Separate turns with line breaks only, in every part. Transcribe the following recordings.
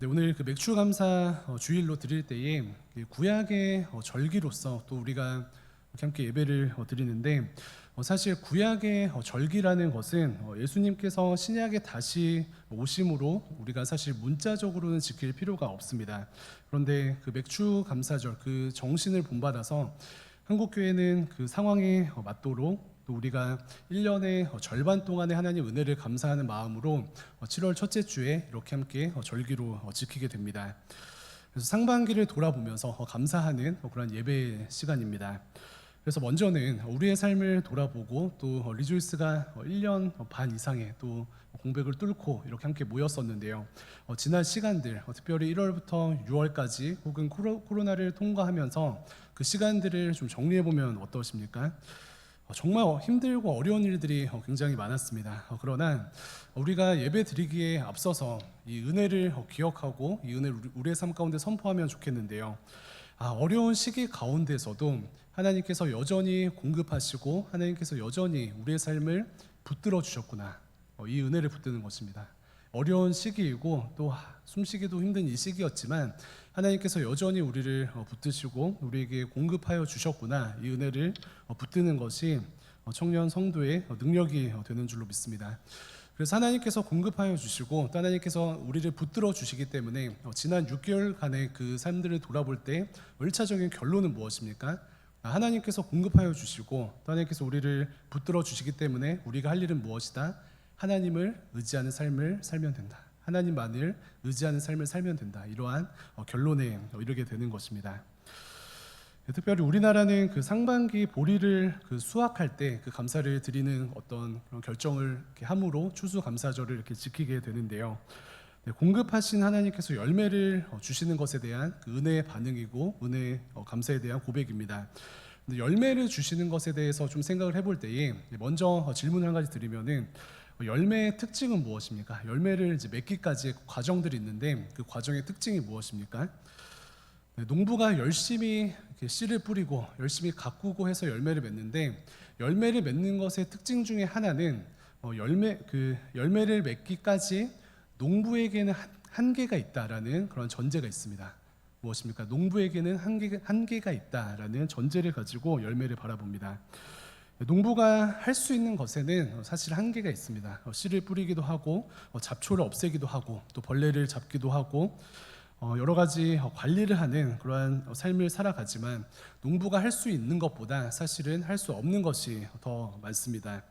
네, 오늘 그 맥주 감사 주일로 드릴 때에 구약의 절기로서 또 우리가 이렇게 함께 예배를 드리는데, 사실 구약의 절기라는 것은 예수님께서 신약에 다시 오심으로 우리가 사실 문자적으로는 지킬 필요가 없습니다. 그런데 그 맥주 감사절 그 정신을 본받아서 한국교회는 그 상황에 맞도록 또 우리가 1년의 절반 동안의 하나님 은혜를 감사하는 마음으로 7월 첫째 주에 이렇게 함께 절기로 지키게 됩니다. 그래서 상반기를 돌아보면서 감사하는 그런 예배 시간입니다. 그래서 먼저는 우리의 삶을 돌아보고 또 리조이스가 1년 반 이상의 또 공백을 뚫고 이렇게 함께 모였었는데요. 지난 시간들, 특별히 1월부터 6월까지 혹은 코로나를 통과하면서 그 시간들을 좀 정리해보면 어떠십니까? 정말 힘들고 어려운 일들이 굉장히 많았습니다. 그러나 우리가 예배 드리기에 앞서서 이 은혜를 기억하고 이 은혜를 우리의 삶 가운데 선포하면 좋겠는데요. 어려운 시기 가운데서도 하나님께서 여전히 공급하시고 하나님께서 여전히 우리의 삶을 붙들어 주셨구나. 이 은혜를 붙드는 것입니다. 어려운 시기이고 또 숨쉬기도 힘든 이 시기였지만 하나님께서 여전히 우리를 붙드시고 우리에게 공급하여 주셨구나. 이 은혜를 붙드는 것이 청년 성도의 능력이 되는 줄로 믿습니다. 그래서 하나님께서 공급하여 주시고 또 하나님께서 우리를 붙들어 주시기 때문에 지난 6개월간의 그 삶들을 돌아볼 때 1차적인 결론은 무엇입니까? 하나님께서 공급하여 주시고 또 하나님께서 우리를 붙들어 주시기 때문에 우리가 할 일은 무엇이다? 하나님을 의지하는 삶을 살면 된다. 하나님만을 의지하는 삶을 살면 된다. 이러한 결론에 이르게 되는 것입니다. 특별히 우리나라는 그 상반기 보리를 그 수확할 때 그 감사를 드리는 어떤 그런 결정을 이렇게 함으로 추수감사절을 이렇게 지키게 되는데요. 공급하신 하나님께서 열매를 주시는 것에 대한 그 은혜의 반응이고 은혜의 감사에 대한 고백입니다. 근데 열매를 주시는 것에 대해서 좀 생각을 해볼 때에 먼저 질문을 한 가지 드리면은 열매의 특징은 무엇입니까? 열매를 이제 맺기까지의 과정들이 있는데 그 과정의 특징이 무엇입니까? 농부가 열심히 이렇게 씨를 뿌리고 열심히 가꾸고 해서 열매를 맺는데 열매를 맺는 것의 특징 중에 하나는 열매를 맺기까지 농부에게는 한계가 있다라는 그런 전제가 있습니다. 무엇입니까? 농부에게는 한계가 있다라는 전제를 가지고 열매를 바라봅니다. 농부가 할 수 있는 것에는 사실 한계가 있습니다. 씨를 뿌리기도 하고 잡초를 없애기도 하고 또 벌레를 잡기도 하고 여러 가지 관리를 하는 그러한 삶을 살아가지만 농부가 할 수 있는 것보다 사실은 할 수 없는 것이 더 많습니다.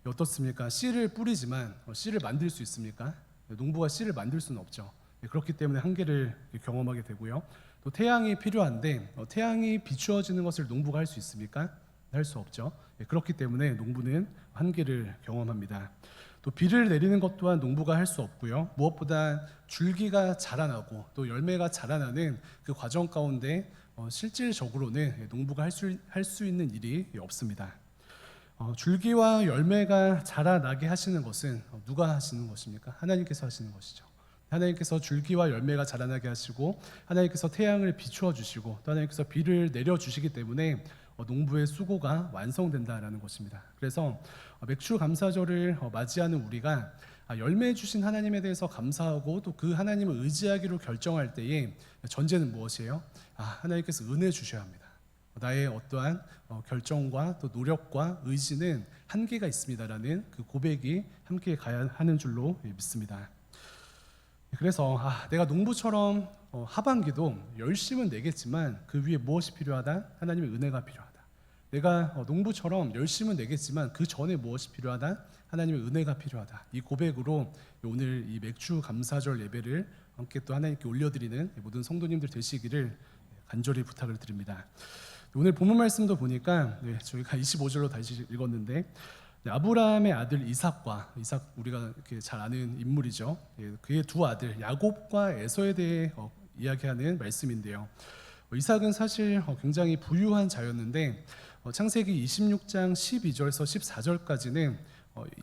어떻습니까? 씨를 뿌리지만 씨를 만들 수 있습니까? 농부가 씨를 만들 수는 없죠. 그렇기 때문에 한계를 경험하게 되고요. 또 태양이 필요한데 태양이 비추어지는 것을 농부가 할 수 있습니까? 할 수 없죠. 그렇기 때문에 농부는 한계를 경험합니다. 또 비를 내리는 것 또한 농부가 할 수 없고요. 무엇보다 줄기가 자라나고 또 열매가 자라나는 그 과정 가운데 실질적으로는 농부가 할 수 있는 일이 없습니다. 줄기와 열매가 자라나게 하시는 것은 누가 하시는 것입니까? 하나님께서 하시는 것이죠. 하나님께서 줄기와 열매가 자라나게 하시고 하나님께서 태양을 비추어 주시고 또 하나님께서 비를 내려 주시기 때문에 농부의 수고가 완성된다라는 것입니다. 그래서 맥주 감사절을 맞이하는 우리가 열매 주신 하나님에 대해서 감사하고 또 그 하나님을 의지하기로 결정할 때에 전제는 무엇이에요? 하나님께서 은혜 주셔야 합니다. 나의 어떠한 결정과 또 노력과 의지는 한계가 있습니다라는 그 고백이 함께 가야 하는 줄로 믿습니다. 그래서 내가 농부처럼 하반기도 열심은 내겠지만 그 위에 무엇이 필요하다? 하나님의 은혜가 필요하다. 내가 농부처럼 열심은 내겠지만 그 전에 무엇이 필요하다? 하나님의 은혜가 필요하다. 이 고백으로 오늘 이 맥주 감사절 예배를 함께 또 하나님께 올려드리는 모든 성도님들 되시기를 간절히 부탁을 드립니다. 오늘 본문 말씀도 보니까 저희가 25절로 다시 읽었는데 아브라함의 아들 이삭 우리가 이렇게 잘 아는 인물이죠. 그의 두 아들 야곱과 에서에 대해 이야기하는 말씀인데요. 이삭은 사실 굉장히 부유한 자였는데 창세기 26장 12절에서 14절까지는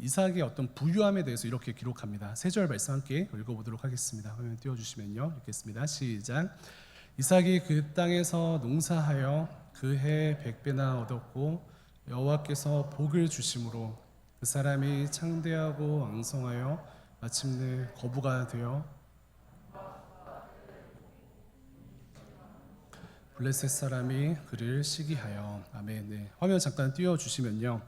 이삭의 어떤 부유함에 대해서 이렇게 기록합니다. 세 절 말씀 함께 읽어보도록 하겠습니다. 화면 띄워주시면요. 읽겠습니다. 시작. 이삭이 그 땅에서 농사하여 그 해 100배나 얻었고 여호와께서 복을 주심으로 그 사람이 창대하고 왕성하여 마침내 거부가 되어 블레셋 사람이 그를 시기하여. 아멘. 네, 화면 잠깐 띄워주시면요.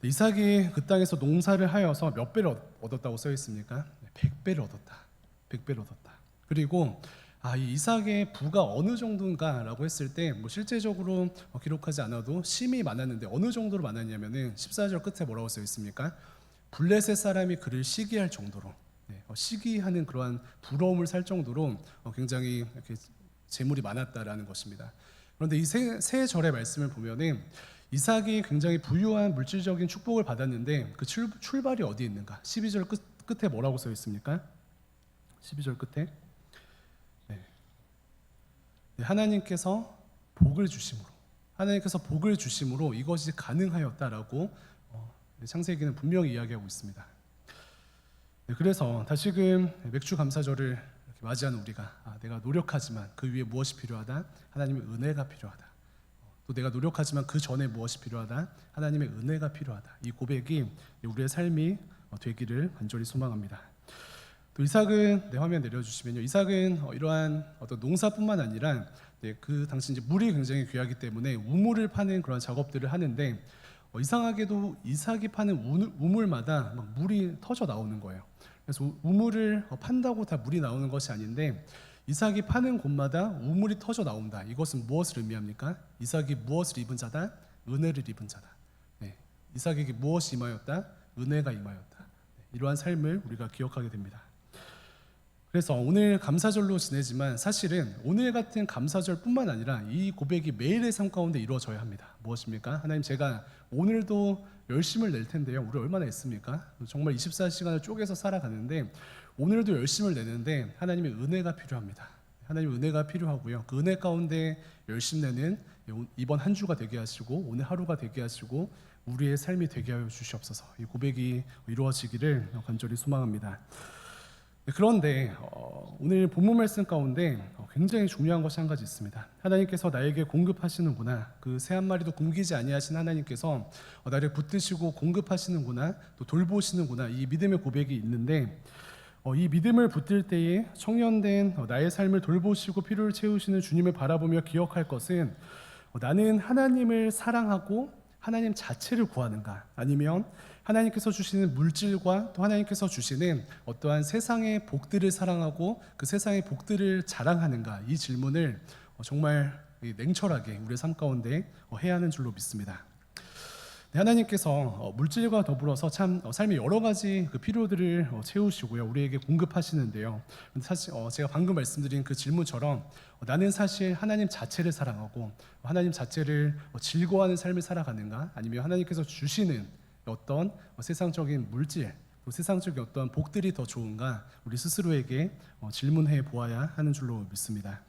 네, 이삭이 그 땅에서 농사를 하여서 몇 배를 얻었다고 써 있습니까? 100배를 얻었다. 100배를 얻었다. 그리고 이 이삭의 부가 어느 정도인가라고 했을 때 실제적으로 기록하지 않아도 심이 많았는데 어느 정도로 많았냐면은 14절 끝에 뭐라고 써 있습니까? 블레셋 사람이 그를 시기할 정도로, 시기하는 그러한 부러움을 살 정도로 굉장히 이렇게 재물이 많았다라는 것입니다. 그런데 이 세 절의 말씀을 보면은 이삭이 굉장히 부유한 물질적인 축복을 받았는데 그 출발이 어디에 있는가? 12절 끝에 뭐라고 써 있습니까? 12절 끝에 하나님께서 복을 주심으로 이것이 가능하였다라고 창세기는 분명히 이야기하고 있습니다. 그래서 다시금 맥주 감사절을 맞이하는 우리가 내가 노력하지만 그 위에 무엇이 필요하다? 하나님의 은혜가 필요하다. 또 내가 노력하지만 그 전에 무엇이 필요하다? 하나님의 은혜가 필요하다. 이 고백이 우리의 삶이 되기를 간절히 소망합니다. 또 이삭은 화면 내려주시면요. 이삭은 이러한 어떤 농사뿐만 아니라 그 당시 이제 물이 굉장히 귀하기 때문에 우물을 파는 그런 작업들을 하는데 이상하게도 이삭이 파는 우물마다 막 물이 터져 나오는 거예요. 그래서 우물을 판다고 다 물이 나오는 것이 아닌데 이삭이 파는 곳마다 우물이 터져 나온다. 이것은 무엇을 의미합니까? 이삭이 무엇을 입은 자다? 은혜를 입은 자다. 이삭에게 무엇이 임하였다? 은혜가 임하였다. 이러한 삶을 우리가 기억하게 됩니다. 그래서 오늘 감사절로 지내지만 사실은 오늘 같은 감사절뿐만 아니라 이 고백이 매일의 삶 가운데 이루어져야 합니다. 무엇입니까? 하나님, 제가 오늘도 열심을 낼 텐데요. 우리 얼마나 했습니까? 정말 24시간을 쪼개서 살아가는데 오늘도 열심을 내는데 하나님의 은혜가 필요합니다. 하나님의 은혜가 필요하고요. 그 은혜 가운데 열심 내는 이번 한 주가 되게 하시고 오늘 하루가 되게 하시고 우리의 삶이 되게 하여 주시옵소서. 이 고백이 이루어지기를 간절히 소망합니다. 그런데 오늘 본문 말씀 가운데 굉장히 중요한 것이 한 가지 있습니다. 하나님께서 나에게 공급하시는구나. 그 새 한 마리도 굶기지 아니하신 하나님께서 나를 붙드시고 공급하시는구나. 또 돌보시는구나. 이 믿음의 고백이 있는데 이 믿음을 붙들 때에 청년된 나의 삶을 돌보시고 필요를 채우시는 주님을 바라보며 기억할 것은 나는 하나님을 사랑하고 하나님 자체를 구하는가? 아니면 하나님께서 주시는 물질과 또 하나님께서 주시는 어떠한 세상의 복들을 사랑하고 그 세상의 복들을 자랑하는가? 이 질문을 정말 냉철하게 우리의 삶 가운데 해야 하는 줄로 믿습니다. 하나님께서 물질과 더불어서 참 삶의 여러 가지 그 필요들을 채우시고요, 우리에게 공급하시는데요. 사실 제가 방금 말씀드린 그 질문처럼 나는 사실 하나님 자체를 사랑하고 하나님 자체를 즐거워하는 삶을 살아가는가? 아니면 하나님께서 주시는 어떤 세상적인 물질, 또 세상적인 어떤 복들이 더 좋은가? 우리 스스로에게 질문해 보아야 하는 줄로 믿습니다.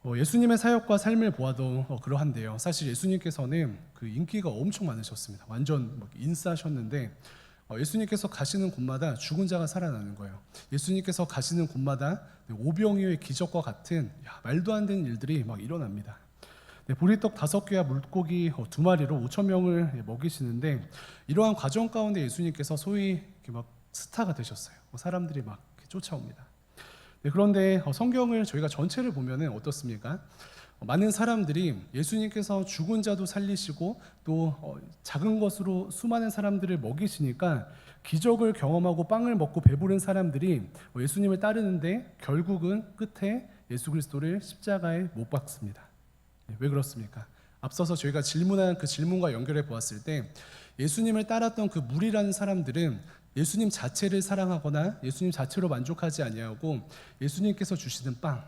예수님의 사역과 삶을 보아도 그러한데요. 사실 예수님께서는 그 인기가 엄청 많으셨습니다. 완전 인싸셨는데 예수님께서 가시는 곳마다 죽은 자가 살아나는 거예요. 예수님께서 가시는 곳마다 오병이어의 기적과 같은 말도 안 되는 일들이 막 일어납니다. 보리떡 5개와 물고기 2마리로 5,000명을 먹이시는데 이러한 과정 가운데 예수님께서 소위 이렇게 막 스타가 되셨어요. 사람들이 막 쫓아옵니다. 그런데 성경을 저희가 전체를 보면은 어떻습니까? 많은 사람들이 예수님께서 죽은 자도 살리시고 또 작은 것으로 수많은 사람들을 먹이시니까 기적을 경험하고 빵을 먹고 배부른 사람들이 예수님을 따르는데 결국은 끝에 예수 그리스도를 십자가에 못 박습니다. 왜 그렇습니까? 앞서서 저희가 질문한 그 질문과 연결해 보았을 때 예수님을 따랐던 그 무리라는 사람들은 예수님 자체를 사랑하거나 예수님 자체로 만족하지 아니하고 예수님께서 주시는 빵,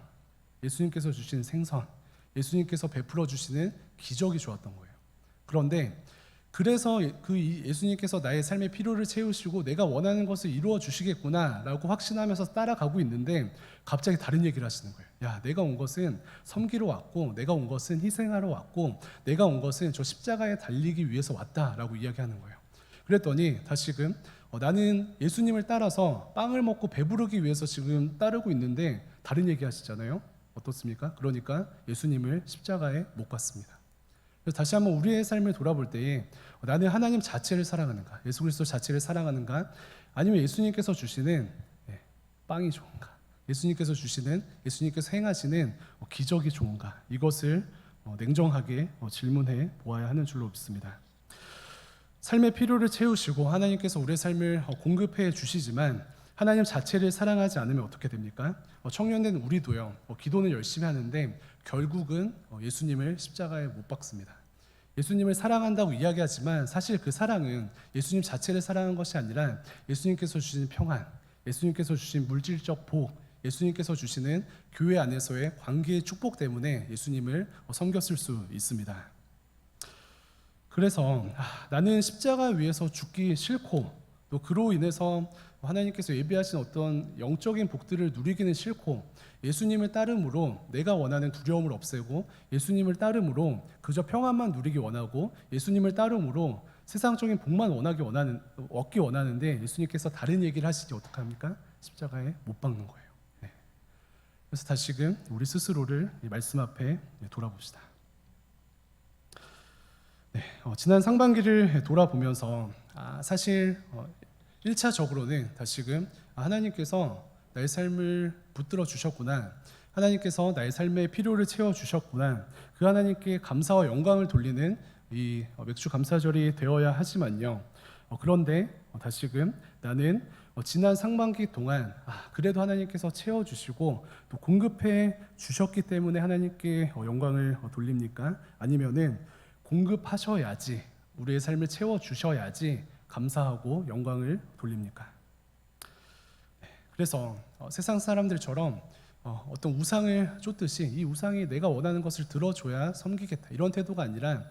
예수님께서 주시는 생선, 예수님께서 베풀어 주시는 기적이 좋았던 거예요. 그런데 그래서 그 예수님께서 나의 삶의 필요를 채우시고 내가 원하는 것을 이루어 주시겠구나라고 확신하면서 따라가고 있는데 갑자기 다른 얘기를 하시는 거예요. 야, 내가 온 것은 섬기러 왔고 내가 온 것은 희생하러 왔고 내가 온 것은 저 십자가에 달리기 위해서 왔다라고 이야기하는 거예요. 그랬더니 다시금 나는 예수님을 따라서 빵을 먹고 배부르기 위해서 지금 따르고 있는데 다른 얘기 하시잖아요. 어떻습니까? 그러니까 예수님을 십자가에 못 박습니다. 그래서 다시 한번 우리의 삶을 돌아볼 때에 나는 하나님 자체를 사랑하는가, 예수 그리스도 자체를 사랑하는가, 아니면 예수님께서 주시는 빵이 좋은가, 예수님께서 주시는, 예수님께서 행하시는 기적이 좋은가, 이것을 냉정하게 질문해 보아야 하는 줄로 믿습니다. 삶의 필요를 채우시고 하나님께서 우리의 삶을 공급해 주시지만 하나님 자체를 사랑하지 않으면 어떻게 됩니까? 청년된 우리도요, 기도는 열심히 하는데 결국은 예수님을 십자가에 못 박습니다. 예수님을 사랑한다고 이야기하지만 사실 그 사랑은 예수님 자체를 사랑한 것이 아니라 예수님께서 주신 평안, 예수님께서 주신 물질적 복, 예수님께서 주시는 교회 안에서의 관계의 축복 때문에 예수님을 섬겼을 수 있습니다. 그래서 나는 십자가 위에서 죽기 싫고 또 그로 인해서 하나님께서 예비하신 어떤 영적인 복들을 누리기는 싫고 예수님을 따름으로 내가 원하는 두려움을 없애고 예수님을 따름으로 그저 평안만 누리기 원하고 예수님을 따름으로 세상적인 복만 얻기 원하는데 예수님께서 다른 얘기를 하시지 어떡합니까? 십자가에 못 박는 거예요. 네. 그래서 다시금 우리 스스로를 이 말씀 앞에 돌아봅시다. 네, 지난 상반기를 돌아보면서 사실 1차적으로는 다시금 하나님께서 나의 삶을 붙들어 주셨구나, 하나님께서 나의 삶의 필요를 채워 주셨구나, 그 하나님께 감사와 영광을 돌리는 이 맥주 감사절이 되어야 하지만요, 그런데 다시금 나는 지난 상반기 동안 그래도 하나님께서 채워주시고 또 공급해 주셨기 때문에 하나님께 영광을 돌립니까? 아니면은 공급하셔야지, 우리의 삶을 채워주셔야지 감사하고 영광을 돌립니까? 그래서 세상 사람들처럼 어떤 우상을 쫓듯이 이 우상이 내가 원하는 것을 들어줘야 섬기겠다, 이런 태도가 아니라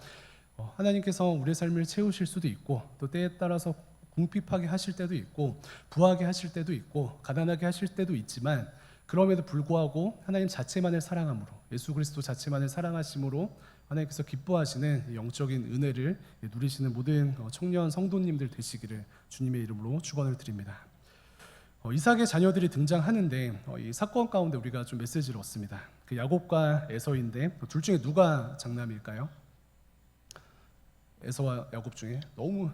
하나님께서 우리의 삶을 채우실 수도 있고 또 때에 따라서 궁핍하게 하실 때도 있고 부하게 하실 때도 있고 가난하게 하실 때도 있지만 그럼에도 불구하고 하나님 자체만을 사랑함으로, 예수 그리스도 자체만을 사랑하심으로 하나님께서 기뻐하시는 영적인 은혜를 누리시는 모든 청년 성도님들 되시기를 주님의 이름으로 축원을 드립니다. 이삭의 자녀들이 등장하는데 이 사건 가운데 우리가 좀 메시지를 얻습니다. 그 야곱과 에서인데 둘 중에 누가 장남일까요? 에서와 야곱 중에 너무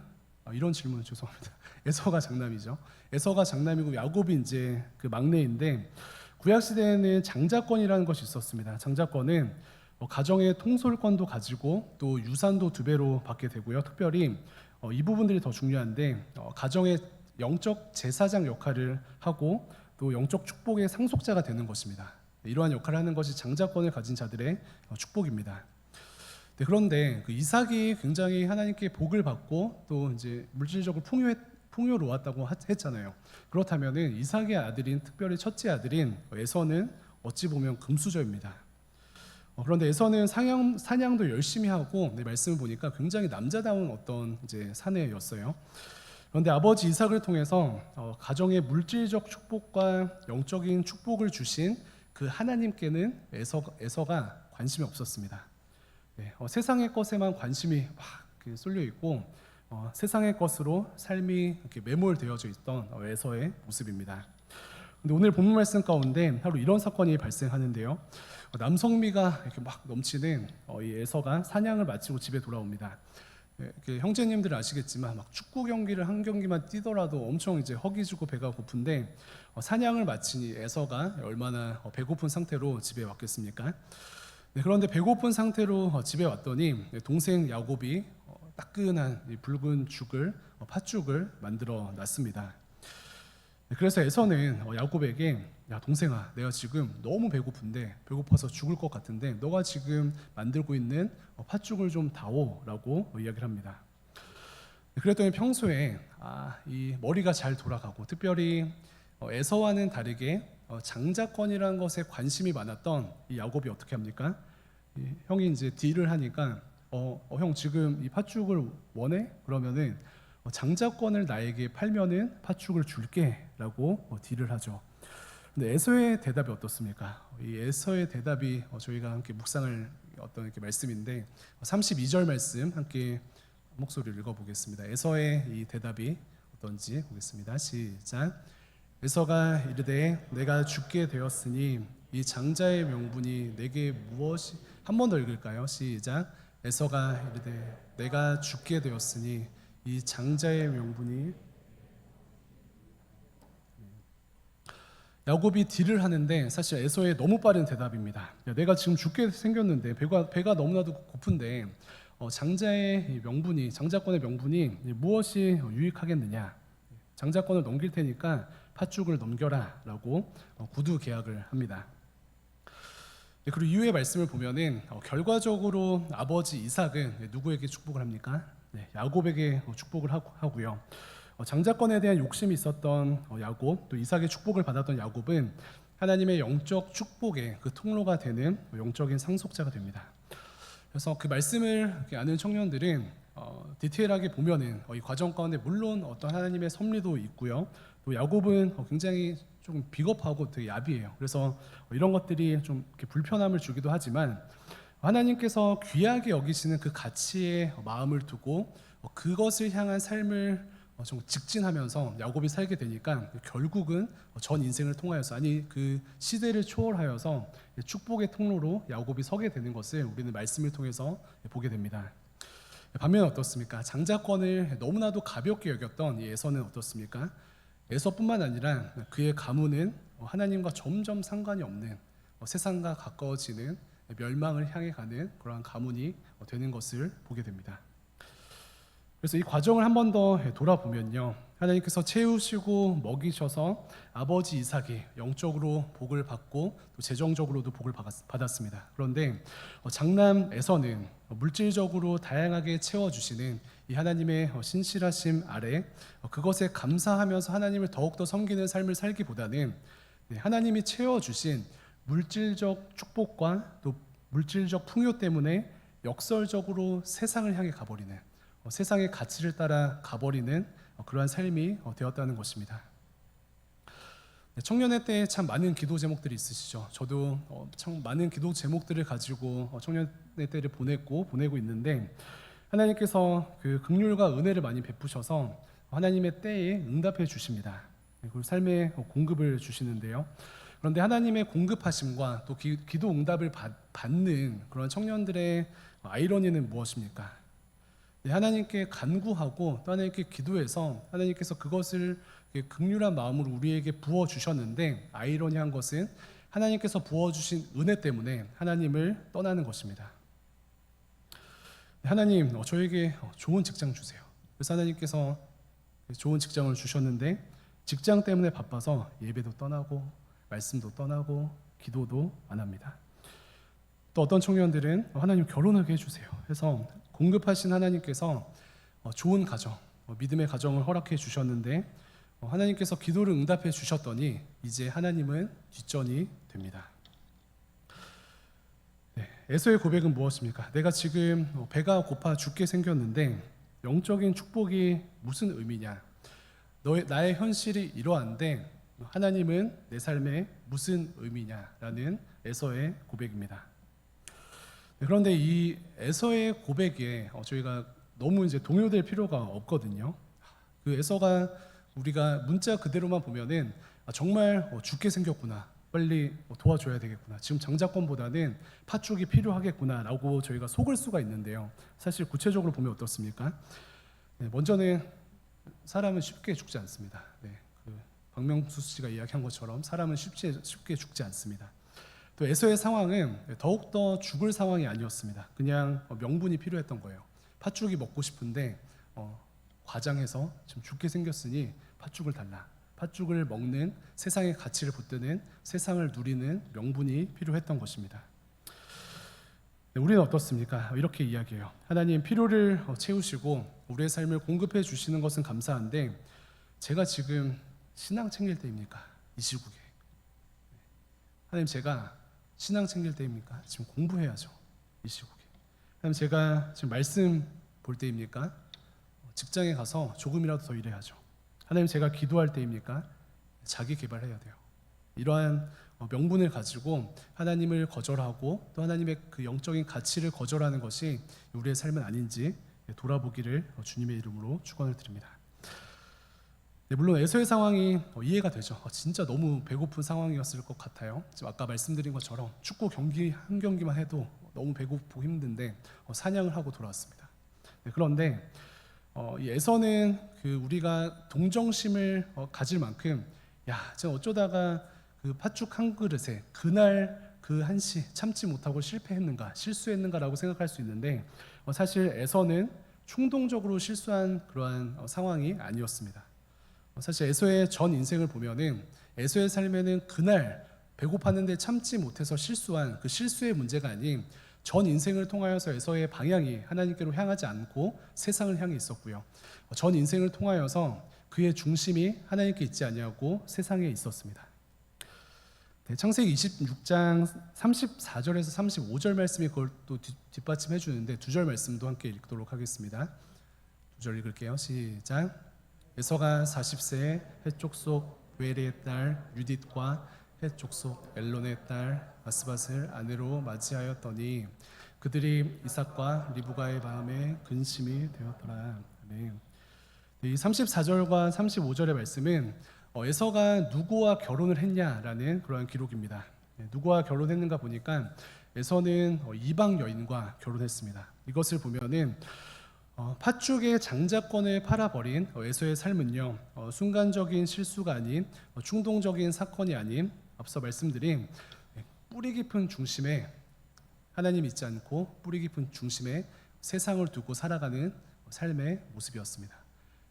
이런 질문 죄송합니다. 에서가 장남이죠. 에서가 장남이고 야곱이 이제 그 막내인데 구약 시대에는 장자권이라는 것이 있었습니다. 장자권은 가정의 통솔권도 가지고 또 유산도 2배로 받게 되고요. 특별히 이 부분들이 더 중요한데 가정의 영적 제사장 역할을 하고 또 영적 축복의 상속자가 되는 것입니다. 이러한 역할을 하는 것이 장자권을 가진 자들의 축복입니다. 네, 그런데 그 이삭이 굉장히 하나님께 복을 받고 또 이제 물질적으로 풍요로웠다고 했잖아요. 그렇다면은 이삭의 아들인, 특별히 첫째 아들인 에서는 어찌 보면 금수저입니다. 그런데 에서는 사냥도 열심히 하고 말씀을 보니까 굉장히 남자다운 어떤 이제 사내였어요. 그런데 아버지 이삭을 통해서 가정의 물질적 축복과 영적인 축복을 주신 그 하나님께는 에서가 관심이 없었습니다. 네, 세상의 것에만 관심이 막 쏠려 있고 세상의 것으로 삶이 이렇게 매몰되어져 있던 에서의 모습입니다. 근데 오늘 본문 말씀 가운데 바로 이런 사건이 발생하는데요. 남성미가 이렇게 막 넘치는 이 에서가 사냥을 마치고 집에 돌아옵니다. 형제님들 아시겠지만 막 축구 경기를 한 경기만 뛰더라도 엄청 이제 허기지고 배가 고픈데 사냥을 마친 이 에서가 얼마나 배고픈 상태로 집에 왔겠습니까? 네, 그런데 배고픈 상태로 집에 왔더니 동생 야곱이 따끈한 붉은 죽을, 팥죽을 만들어 놨습니다. 그래서 에서는 야곱에게 야 동생아, 내가 지금 너무 배고픈데 배고파서 죽을 것 같은데 너가 지금 만들고 있는 팥죽을 좀 다오라고 이야기를 합니다. 그랬더니 평소에 이 머리가 잘 돌아가고 특별히 에서와는 다르게 장자권이라는 것에 관심이 많았던 이 야곱이 어떻게 합니까? 형이 이제 딜을 하니까 형 지금 이 팥죽을 원해? 그러면은 장자권을 나에게 팔면은 팥죽을 줄게라고 딜을 하죠. 근데 에서의 대답이 어떻습니까? 이 에서의 대답이 저희가 함께 묵상할 어떤 이렇게 말씀인데 32절 말씀 함께 목소리를 읽어보겠습니다. 에서의 이 대답이 어떤지 보겠습니다. 시작. 에서가 이르되 내가 죽게 되었으니 이 장자의 명분이 내게 무엇이, 한 번 더 읽을까요? 시작. 에서가 이르되 내가 죽게 되었으니 이 장자의 명분이, 야곱이 딜을 하는데 사실 에서의 너무 빠른 대답입니다. 야, 내가 지금 죽게 생겼는데 배가 너무나도 고픈데 장자의 명분이 장자권의 명분이 무엇이 유익하겠느냐? 장자권을 넘길 테니까 팥죽을 넘겨라라고 구두 계약을 합니다. 그리고 이후의 말씀을 보면은 결과적으로 아버지 이삭은 누구에게 축복을 합니까? 네, 야곱에게 축복을 하고요. 장자권에 대한 욕심이 있었던 야곱, 또 이삭의 축복을 받았던 야곱은 하나님의 영적 축복의 그 통로가 되는 영적인 상속자가 됩니다. 그래서 그 말씀을 아는 청년들은 디테일하게 보면은 이 과정 가운데 물론 어떤 하나님의 섭리도 있고요. 또 야곱은 굉장히 좀 비겁하고 되게 야비해요. 그래서 이런 것들이 좀 이렇게 불편함을 주기도 하지만 하나님께서 귀하게 여기시는 그 가치에 마음을 두고 그것을 향한 삶을 좀 직진하면서 야곱이 살게 되니까 결국은 전 인생을 통하여서 아니 그 시대를 초월하여서 축복의 통로로 야곱이 서게 되는 것을 우리는 말씀을 통해서 보게 됩니다. 반면 어떻습니까? 장자권을 너무나도 가볍게 여겼던 이 에서는 어떻습니까? 에서뿐만 아니라 그의 가문은 하나님과 점점 상관이 없는 세상과 가까워지는 멸망을 향해 가는 그러한 가문이 되는 것을 보게 됩니다. 그래서 이 과정을 한 번 더 돌아보면요, 하나님께서 채우시고 먹이셔서 아버지 이삭이 영적으로 복을 받고 또 재정적으로도 복을 받았습니다. 그런데 장남 에서는 물질적으로 다양하게 채워주시는 이 하나님의 신실하심 아래 그것에 감사하면서 하나님을 더욱더 섬기는 삶을 살기보다는 하나님이 채워주신 물질적 축복과 또 물질적 풍요 때문에 역설적으로 세상을 향해 가버리는 세상의 가치를 따라 가버리는 그러한 삶이 되었다는 것입니다. 청년의 때에 참 많은 기도 제목들이 있으시죠. 저도 참 많은 기도 제목들을 가지고 청년의 때를 보내고 있는데 하나님께서 그 긍휼과 은혜를 많이 베푸셔서 하나님의 때에 응답해 주십니다. 그리고 삶의 공급을 주시는데요. 그런데 하나님의 공급하심과 또 기도 응답을 받는 그런 청년들의 아이러니는 무엇입니까? 하나님께 간구하고 또 하나님께 기도해서 하나님께서 그것을 긍휼한 마음으로 우리에게 부어 주셨는데 아이러니한 것은 하나님께서 부어 주신 은혜 때문에 하나님을 떠나는 것입니다. 하나님, 저에게 좋은 직장 주세요. 그래서 하나님께서 좋은 직장을 주셨는데 직장 때문에 바빠서 예배도 떠나고 말씀도 떠나고 기도도 안 합니다. 또 어떤 청년들은 하나님 결혼하게 해주세요 해서 공급하신 하나님께서 좋은 가정, 믿음의 가정을 허락해 주셨는데 하나님께서 기도를 응답해 주셨더니 이제 하나님은 뒷전이 됩니다. 에서의 고백은 무엇입니까? 내가 지금 배가 고파 죽게 생겼는데 영적인 축복이 무슨 의미냐? 나의 현실이 이러한데 하나님은 내 삶에 무슨 의미냐라는 에서의 고백입니다. 그런데 이 에서의 고백에 저희가 너무 이제 동요될 필요가 없거든요. 그 에서가 우리가 문자 그대로만 보면은 정말 죽게 생겼구나, 빨리 도와줘야 되겠구나, 지금 장자권보다는 팥죽이 필요하겠구나라고 저희가 속을 수가 있는데요. 사실 구체적으로 보면 어떻습니까? 먼저는 사람은 쉽게 죽지 않습니다. 그 박명수 씨가 이야기한 것처럼 사람은 쉽게 죽지 않습니다. 또 에서의 상황은 더욱더 죽을 상황이 아니었습니다. 그냥 명분이 필요했던 거예요. 팥죽이 먹고 싶은데 과장해서 지금 죽게 생겼으니 팥죽을 달라. 팥죽을 먹는 세상의 가치를 붙드는 세상을 누리는 명분이 필요했던 것입니다. 우리는 어떻습니까? 이렇게 이야기해요. 하나님, 필요를 채우시고 우리의 삶을 공급해 주시는 것은 감사한데 제가 지금 신앙 챙길 때입니까? 이 시국에. 하나님, 제가 신앙 챙길 때입니까? 지금 공부해야죠. 이 시국에. 하나님, 제가 지금 말씀 볼 때입니까? 직장에 가서 조금이라도 더 일해야죠. 하나님, 제가 기도할 때입니까? 자기 개발해야 돼요. 이러한 명분을 가지고 하나님을 거절하고 또 하나님의 그 영적인 가치를 거절하는 것이 우리의 삶은 아닌지 돌아보기를 주님의 이름으로 축원을 드립니다. 물론 에서의 상황이 이해가 되죠. 진짜 너무 배고픈 상황이었을 것 같아요. 지금 아까 말씀드린 것처럼 축구 경기 한 경기만 해도 너무 배고프고 힘든데 사냥을 하고 돌아왔습니다. 그런데 이 에서는 그 우리가 동정심을 가질 만큼 야, 제가 어쩌다가 그 팥죽 한 그릇에 그날 그 한시 참지 못하고 실패했는가, 실수했는가라고 생각할 수 있는데 사실 에서는 충동적으로 실수한 그러한 상황이 아니었습니다. 사실 에서의 전 인생을 보면은 에서의 삶에는 그날 배고팠는데 참지 못해서 실수한 그 실수의 문제가 아닌 전 인생을 통하여서 에서의 방향이 하나님께로 향하지 않고 세상을 향해 있었고요. 전 인생을 통하여서 그의 중심이 하나님께 있지 아니하고 세상에 있었습니다. 네, 창세기 26장 34절에서 35절 말씀이 그걸 또 뒷받침해 주는데 두 절 말씀도 함께 읽도록 하겠습니다. 두 절 읽을게요. 시작. 에서가 40세에 헷족속 웨레의 딸 유딧과 헷족속 엘론의 딸 바스밧을 아내로 맞이하였더니 그들이 이삭과 리브가의 마음에 근심이 되었더라. 아멘. 이 34절과 35절의 말씀은 에서가 누구와 결혼을 했냐라는 그러한 기록입니다. 누구와 결혼했는가 보니까 에서는 이방 여인과 결혼했습니다. 이것을 보면은 팥죽의 장자권을 팔아버린 에서의 삶은요, 순간적인 실수가 아닌 충동적인 사건이 아닌 앞서 말씀드린 뿌리 깊은 중심에 하나님 있지 않고 뿌리 깊은 중심에 세상을 두고 살아가는 삶의 모습이었습니다.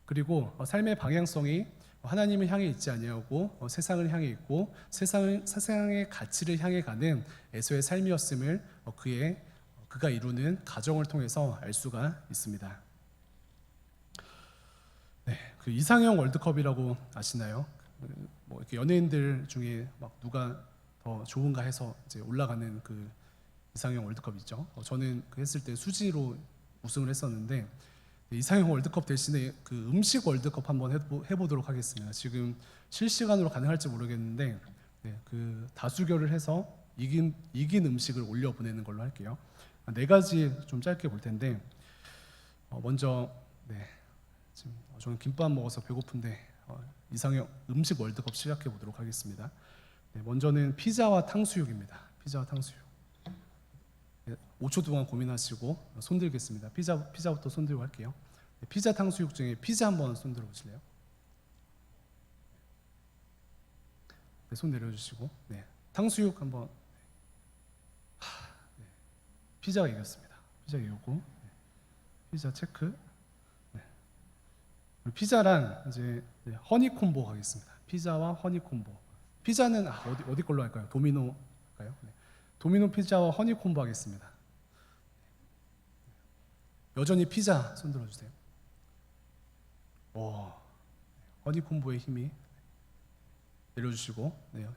그리고 삶의 방향성이 하나님을 향해 있지 아니하고 세상을 향해 있고 세상의 가치를 향해 가는 에서의 삶이었음을 그가 이루는 가정을 통해서 알 수가 있습니다. 네, 그 이상형 월드컵이라고 아시나요? 뭐 이렇게 연예인들 중에 막 누가 더 좋은가 해서 이제 올라가는 그 이상형 월드컵 있죠. 저는 그 했을 때 수지로 우승을 했었는데 이상형 월드컵 대신에 그 음식 월드컵 한번 해보도록 하겠습니다. 지금 실시간으로 가능할지 모르겠는데 네, 그 다수결을 해서 이긴 음식을 올려 보내는 걸로 할게요. 네 가지 좀 짧게 볼 텐데 먼저 네, 지금 저는 김밥 먹어서 배고픈데 이상형 음식 월드컵 시작해 보도록 하겠습니다. 네, 먼저는 피자와 탕수육입니다. 피자와 탕수육. 네, 5초 동안 고민하시고 손 들겠습니다. 피자부터 손 들고 할게요. 네, 피자 탕수육 중에 피자 한번 손 들어 보실래요? 네, 손 내려주시고 네, 탕수육 한번. 네, 피자가 이겼습니다. 피자 이겼고 네, 피자 체크. 네. 피자랑 이제 허니 콤보 가겠습니다. 피자와 허니 콤보. 피자는 어디 걸로 할까요? 도미노 할까요? 네. 도미노 피자와 허니 콤보 하겠습니다. 여전히 피자 손 들어주세요. 오, 허니 콤보의 힘이 내려주시고 네.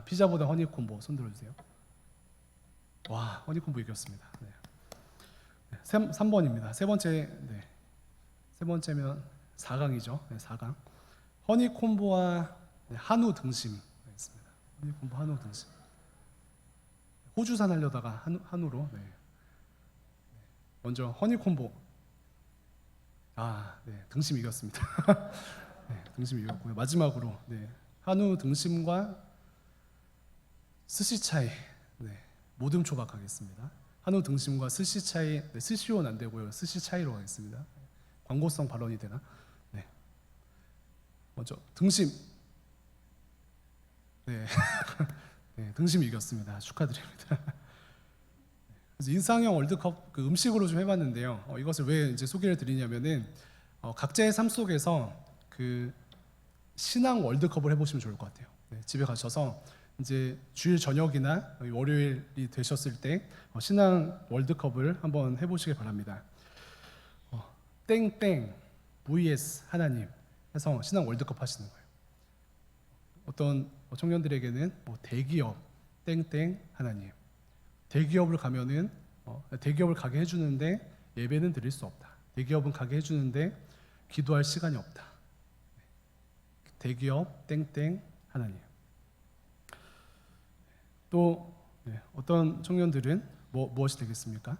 피자보다 허니 콤보 손 들어주세요. 와, 허니 콤보 이겼습니다. 네. 3번입니다. 세 번째면 4강이죠. 네, 4강. 허니 콤보와 한우 등심 있습니다. 허니 콤보 한우 등심. 호주산 하려다가 한우로. 네. 먼저 허니 콤보. 네, 등심 이겼습니다. 네, 등심 이겼고요. 마지막으로 네, 한우 등심과 스시차이. 네, 모듬 초밥 하겠습니다. 한우 등심과 스시차이. 네, 스시온 안 되고요. 스시차이로 하겠습니다. 광고성 발언이 되나? 네. 먼저 등심. 네, 네 등심 이겼습니다. 축하드립니다. 그래서 인상형 월드컵 그 음식으로 좀 해봤는데요. 이것을 왜 이제 소개를 드리냐면은 각자의 삶 속에서 그 신앙 월드컵을 해보시면 좋을 것 같아요. 네, 집에 가셔서 이제 주일 저녁이나 월요일이 되셨을 때 신앙 월드컵을 한번 해보시길 바랍니다. 땡땡 vs 하나님 해서 신앙 월드컵 하시는 거예요. 어떤 청년들에게는 대기업 땡땡 하나님. 대기업을 가면은 대기업을 가게 해주는데 예배는 드릴 수 없다. 대기업은 가게 해주는데 기도할 시간이 없다. 대기업 땡땡 하나님. 또 어떤 청년들은 무엇이 되겠습니까?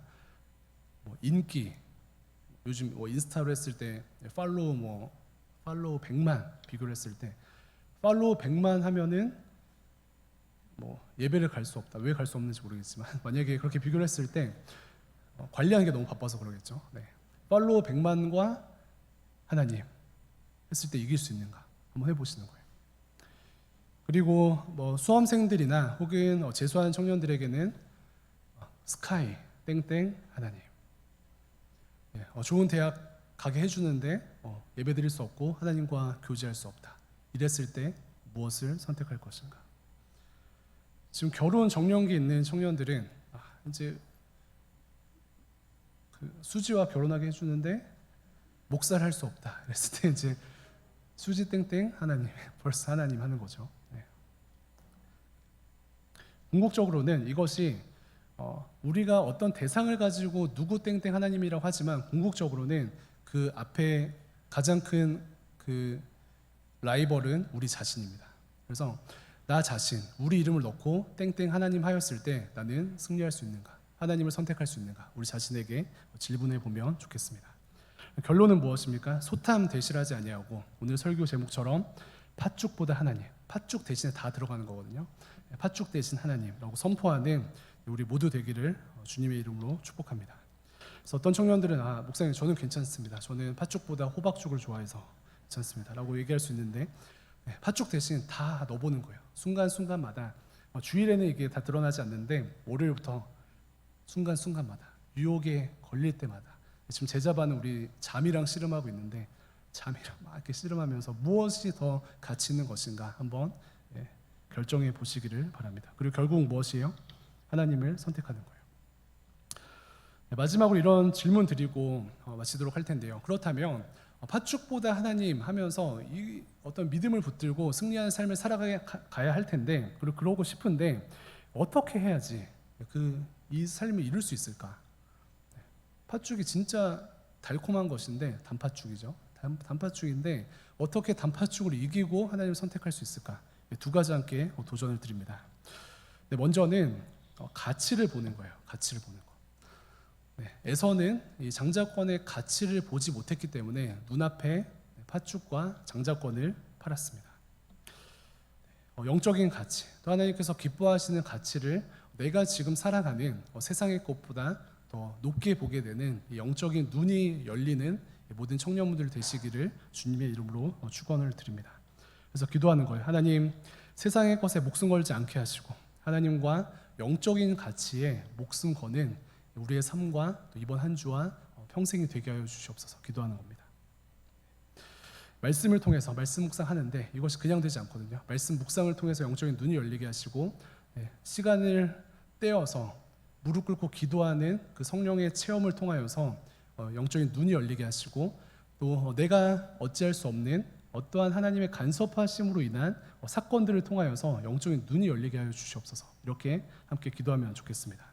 인기. 요즘 인스타로 했을 때 팔로우 100만 비교를 했을 때 팔로우 100만 하면은 예배를 갈 수 없다. 왜 갈 수 없는지 모르겠지만 만약에 그렇게 비교를 했을 때 관리하는 게 너무 바빠서 그러겠죠. 네. 팔로우 100만과 하나님 했을 때 이길 수 있는가? 한번 해보시는 거예요. 그리고 뭐 수험생들이나 혹은 재수하는 청년들에게는 스카이 땡땡 하나님. 좋은 대학 가게 해주는데 예배 드릴 수 없고 하나님과 교제할 수 없다. 이랬을 때 무엇을 선택할 것인가? 지금 결혼 정년기에 있는 청년들은 이제 그 수지와 결혼하게 해주는데 목사를 할 수 없다. 그랬을 때 이제 수지 땡땡 하나님, 벌써 하나님 하는 거죠. 궁극적으로는 이것이 우리가 어떤 대상을 가지고 누구 땡땡 하나님이라고 하지만 궁극적으로는 그 앞에 가장 큰 그 라이벌은 우리 자신입니다. 그래서 나 자신, 우리 이름을 넣고 땡땡 하나님 하였을 때 나는 승리할 수 있는가? 하나님을 선택할 수 있는가? 우리 자신에게 질문해 보면 좋겠습니다. 결론은 무엇입니까? 소탐 대실하지 아니하고 오늘 설교 제목처럼 팥죽보다 하나님, 팥죽 대신에 다 들어가는 거거든요. 팥죽 대신 하나님라고 선포하는 우리 모두 되기를 주님의 이름으로 축복합니다. 그래서 어떤 청년들은 목사님 저는 괜찮습니다. 저는 팥죽보다 호박죽을 좋아해서 괜찮습니다 라고 얘기할 수 있는데 팥죽 대신 다 넣어보는 거예요. 순간순간마다 주일에는 이게 다 드러나지 않는데 월요일부터 순간순간마다 유혹에 걸릴 때마다 지금 제자반은 우리 잠이랑 씨름하고 있는데 잠이랑 막 이렇게 씨름하면서 무엇이 더 가치 있는 것인가 한번 결정해 보시기를 바랍니다. 그리고 결국 무엇이에요? 하나님을 선택하는 거예요. 마지막으로 이런 질문 드리고 마치도록 할 텐데요. 그렇다면 팥죽보다 하나님 하면서 이 어떤 믿음을 붙들고 승리하는 삶을 살아가야 할 텐데 그리고 그러고 싶은데 어떻게 해야지 이 삶을 이룰 수 있을까? 팥죽이 진짜 달콤한 것인데 단팥죽이죠. 단팥죽인데 어떻게 단팥죽을 이기고 하나님을 선택할 수 있을까? 두 가지 함께 도전을 드립니다. 먼저는 가치를 보는 거예요. 가치를 보는 거. 에서는 이 장자권의 가치를 보지 못했기 때문에 눈앞에 팥죽과 장자권을 팔았습니다. 영적인 가치, 또 하나님께서 기뻐하시는 가치를 내가 지금 살아가는 세상의 것보다 더 높게 보게 되는 영적인 눈이 열리는 모든 청년분들 되시기를 주님의 이름으로 축원을 드립니다. 그래서 기도하는 거예요. 하나님, 세상의 것에 목숨 걸지 않게 하시고 하나님과 영적인 가치에 목숨 거는 우리의 삶과 또 이번 한 주와 평생이 되게 하여 주시옵소서 기도하는 겁니다. 말씀을 통해서 말씀 묵상하는데 이것이 그냥 되지 않거든요. 말씀 묵상을 통해서 영적인 눈이 열리게 하시고 시간을 떼어서 무릎 꿇고 기도하는 그 성령의 체험을 통하여서 영적인 눈이 열리게 하시고 또 내가 어찌할 수 없는 어떠한 하나님의 간섭하심으로 인한 사건들을 통하여서 영적인 눈이 열리게 하여 주시옵소서 이렇게 함께 기도하면 좋겠습니다.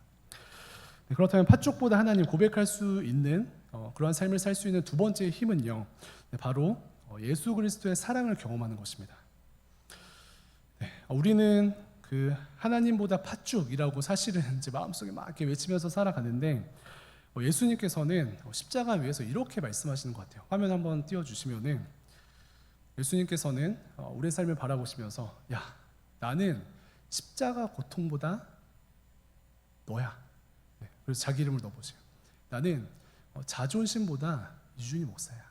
그렇다면 팥죽보다 하나님 고백할 수 있는 그러한 삶을 살 수 있는 두 번째 힘은요, 바로 예수 그리스도의 사랑을 경험하는 것입니다. 우리는 그 하나님보다 팥죽이라고 사실은 이제 마음속에 막 이렇게 외치면서 살아가는데 예수님께서는 십자가 위에서 이렇게 말씀하시는 것 같아요. 화면 한번 띄워주시면은 예수님께서는 우리의 삶을 바라보시면서 야, 나는 십자가 고통보다 너야. 그래서 자기 이름을 넣어보세요. 나는 자존심보다 이준희 목사야.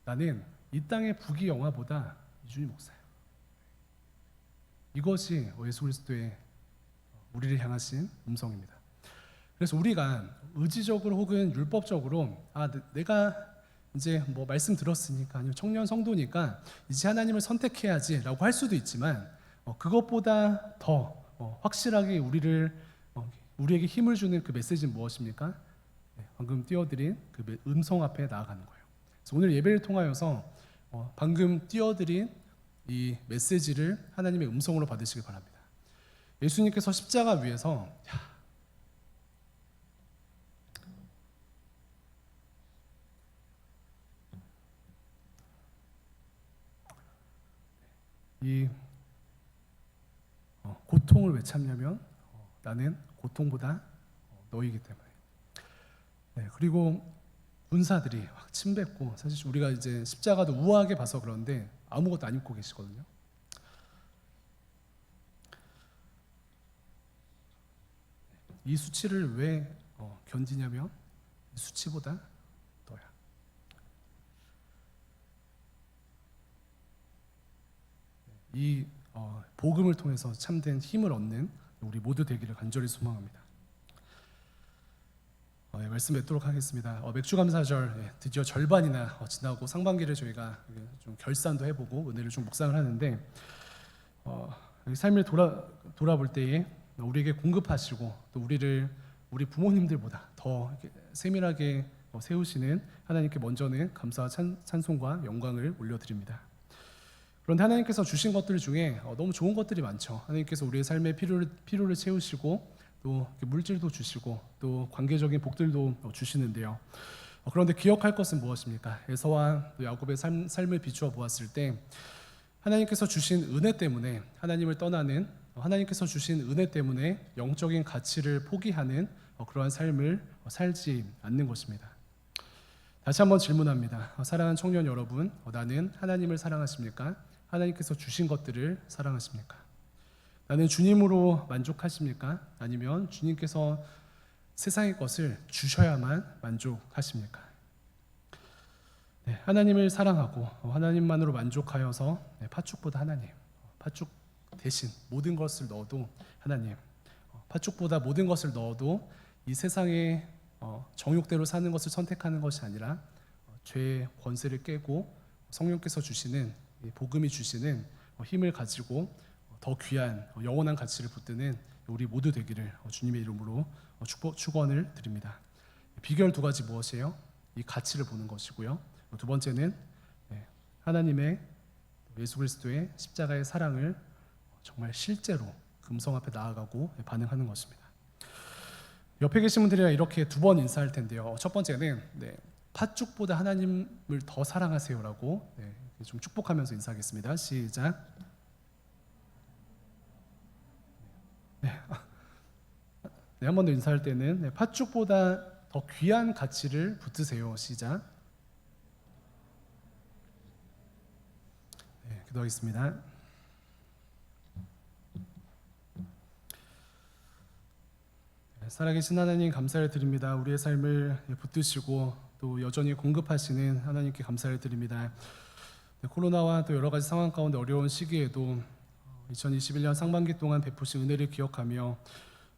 나는 이 땅의 부귀영화보다 이준희 목사야. 이것이 예수 그리스도의 우리를 향하신 음성입니다. 그래서 우리가 의지적으로 혹은 율법적으로 내가 이제 뭐 말씀 들었으니까 아니면 청년 성도니까 이제 하나님을 선택해야지라고 할 수도 있지만 그것보다 더 확실하게 우리에게 힘을 주는 그 메시지는 무엇입니까? 방금 띄워드린 그 음성 앞에 나아가는 거예요. 그래서 오늘 예배를 통하여서 방금 띄워드린 이 메시지를 하나님의 음성으로 받으시길 바랍니다. 예수님께서 십자가 위에서 이 고통을 왜 참냐면 나는 고통보다 너이기 때문에. 그리고 군사들이 막 침뱉고 사실 우리가 이제 십자가도 우아하게 봐서 그런데 아무것도 안 입고 계시거든요. 이 수치를 왜 견디냐면 이 수치보다 너야. 이 복음을 통해서 참된 힘을 얻는 우리 모두 되기를 간절히 소망합니다. 말씀 맺도록 하겠습니다. 맥주 감사절 드디어 절반이나 지나고 상반기를 저희가 좀 결산도 해보고 은혜를 좀 묵상을 하는데 삶을 돌아볼 때에 우리에게 공급하시고 또 우리 부모님들보다 더 세밀하게 세우시는 하나님께 먼저는 감사와 찬송과 영광을 올려드립니다. 그런데 하나님께서 주신 것들 중에 너무 좋은 것들이 많죠. 하나님께서 우리의 삶의 필요를 채우시고 또 물질도 주시고 또 관계적인 복들도 주시는데요. 그런데 기억할 것은 무엇입니까? 에서와 또 야곱의 삶을 비추어 보았을 때 하나님께서 주신 은혜 때문에 하나님을 떠나는, 하나님께서 주신 은혜 때문에 영적인 가치를 포기하는 그러한 삶을 살지 않는 것입니다. 다시 한번 질문합니다. 사랑하는 청년 여러분, 나는 하나님을 사랑하십니까? 하나님께서 주신 것들을 사랑하십니까? 나는 주님으로 만족하십니까? 아니면 주님께서 세상의 것을 주셔야만 만족하십니까? 하나님을 사랑하고 하나님만으로 만족하여서 팥죽보다 하나님, 팥죽 대신 모든 것을 넣어도 하나님, 팥죽보다 모든 것을 넣어도 이 세상의 정욕대로 사는 것을 선택하는 것이 아니라 죄의 권세를 깨고 성령께서 주시는 복음이 주시는 힘을 가지고 더 귀한 영원한 가치를 붙드는 우리 모두 되기를 주님의 이름으로 축원을 드립니다. 비결 두 가지 무엇이에요? 이 가치를 보는 것이고요. 두 번째는 하나님의 예수 그리스도의 십자가의 사랑을 정말 실제로 금성 앞에 나아가고 반응하는 것입니다. 옆에 계신 분들이랑 이렇게 두 번 인사할 텐데요. 첫 번째는 팥죽보다 하나님을 더 사랑하세요라고 좀 축복하면서 인사하겠습니다. 시작. 한 번 더 인사할 때는 팥죽보다 더 귀한 가치를 붙드세요. 시작. 기도하겠습니다. 살아계신 하나님 감사를 드립니다. 우리의 삶을 붙드시고 또 여전히 공급하시는 하나님께 감사를 드립니다. 코로나와 또 여러 가지 상황 가운데 어려운 시기에도 2021년 상반기 동안 베푸신 은혜를 기억하며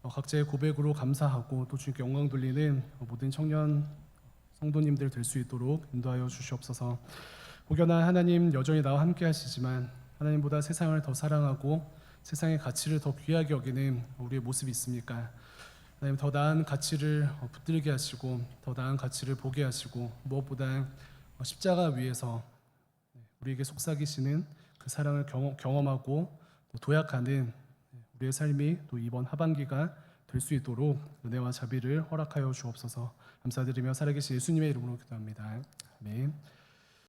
각자의 고백으로 감사하고 또 주님께 영광 돌리는 모든 청년 성도님들 될 수 있도록 인도하여 주시옵소서. 혹여나 하나님 여전히 나와 함께 하시지만 하나님보다 세상을 더 사랑하고 세상의 가치를 더 귀하게 여기는 우리의 모습이 있습니까? 하나님 더 나은 가치를 붙들게 하시고 더 나은 가치를 보게 하시고 무엇보다 십자가 위에서 우리에게 속삭이시는 그 사랑을 경험하고 또 도약하는 우리의 삶이 또 이번 하반기가 될 수 있도록 은혜와 자비를 허락하여 주옵소서. 감사드리며 살아계신 예수님의 이름으로 기도합니다. 아멘.